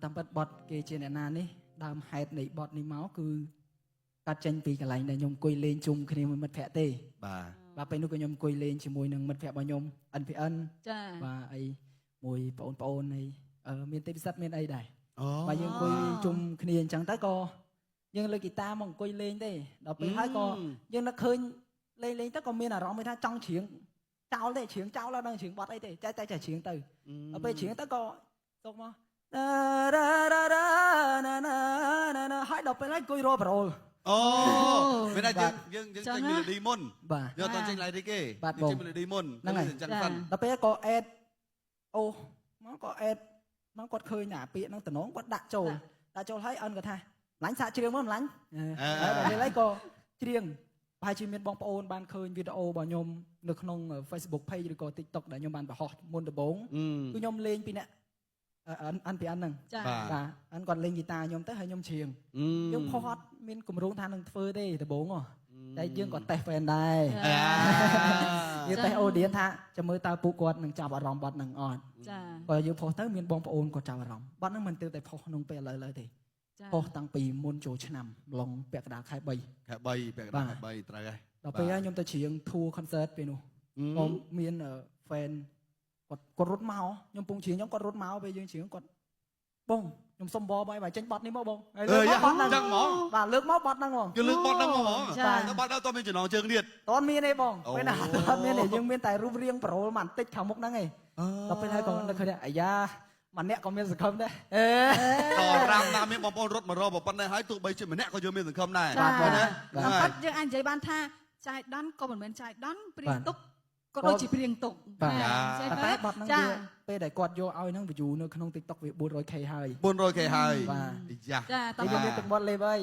តាមពិតបត់គេជាអ្នកណានេះដើមហេតុនៃបត់នេះមកគឺកាត់ចេញពីកន្លែងដែលខ្ញុំអង្គុយលេងជុំគ្នាមួយមិត្តភ័ក្តិទេបាទពេលនោះក៏ខ្ញុំអង្គុយលេងជាមួយនឹងមិត្តភ័ក្តិរបស់ខ្ញុំ NPN ចាបាទអីមួយបងប្អូនអីមានទេពិសិដ្ឋមានអីដែរបាទយើងអង្គុយជុំគ្នាអញ្ចឹងទៅក៏យើងលើកហ្គីតាមកអង្គុយលេងទេដល់ពេលហើយក៏យើងនឹកឃើញលេងទៅក៏មានអារម្មណ៍ថាចង់ច្រៀងចោលទេច្រៀងចោលដល់ច្រៀងបត់អីទេតែច្រៀងទៅដល់ពេលច្រៀងទៅក៏ទុកមកហើយដល់ពេលហើយអង្គុយរកប្រូលអូមានតែយើងចេញ melody មុនបាទយកតចេញ lyric គេចេញ melody មុនហ្នឹងអញ្ចឹងសិនដល់ពេលក៏អេតអូមកក៏អេតមកគាត់ឃើញអាពាក្យហ្នឹងតំណងគាត់ដាក់ចូលហើយអិនគាត់ថាម្លាញ់សាកច្រៀងមកម្លាញ់ហើយដល់ពេលហើយក៏ច្រៀងប្រហែលជាមានបងប្អូនបានឃើញវីដេអូរបស់ខ្ញុំនៅក្នុង Facebook page ឬក៏ TikTok ដែលខ្ញុំបានបង្ហោះមុនដំបូងគឺខ្ញុំលេងពីអ្នកNPN ហ្នឹងបាទអិនគាត់លេងហ្គីតាខ្ញុំទៅហើយខ្ញុំច្រៀងយើងផុសអត់មានគម្រោងថានឹងធ្វើទេដំបូងតែយើងក៏តេស្តហ្វេនដែរយើងតេស្តអូឌៀនថាចាំមើលតើពួកគាត់នឹងចាប់អារម្មណ៍បទហ្នឹងអត់ចាក៏យើងផុសទៅមានបងប្អូនគាត់ចាប់អារម្មណ៍បទហ្នឹងមិនទៅតែផុសក្នុងពេលឥឡូវទេផុសតាំងពីមុនចូលឆ្នាំឡុងពាក់កណ្ដាលខែ3ពាក់កណ្ដាលខែ3ត្រូវហើយដល់ពេលខ្ញុំទៅច្រៀង tour concert ពេលនោះក៏មាន fan គាត់រត់មកខ្ញុំពងច្រៀងខ្ញុំគាត់រត់មកពេលយើងច្រៀងគាត់បងខ្ញុំសុំបបឲ្យចេញបត់នេះមកបងហើយលើកបត់ហ្នឹងចឹងហ្មងបាទលើកមកបត់ហ្នឹងហ្មងគឺលើកបត់ហ្នឹងហ្មងតែបត់ដល់តមានចំណងជើងទៀតតមានទេបងពេលណាតមានទេយើងមានតែរូបរាងប្រូលបន្តិចខាងមុខហ្នឹងឯងដល់ពេលហើយក៏នឹកឃើញអាយ៉ាម្នាក់ក៏មានសង្ឃឹមដែរតរាំណាមានបងប្អូនរត់មករកប៉ុណ្ណេះហើយទោះបីជាម្នាក់ក៏យើងមានសង្ឃឹមដែរបាទណាបាទយើងអាចនិយាយបានថាចាយដាន់ក៏មិនមែនចាយដាន់ព្រៀងទុកក៏ដូចជាព្រៀងទុកតែបត់ហ្នឹងពេលដែលគាត់យកឲ្យហ្នឹង view នៅក្នុង TikTok វា 400k ហើយ 400k ហើយបាទយ៉ាតែយើងមានទឹកមាត់លេបហើយ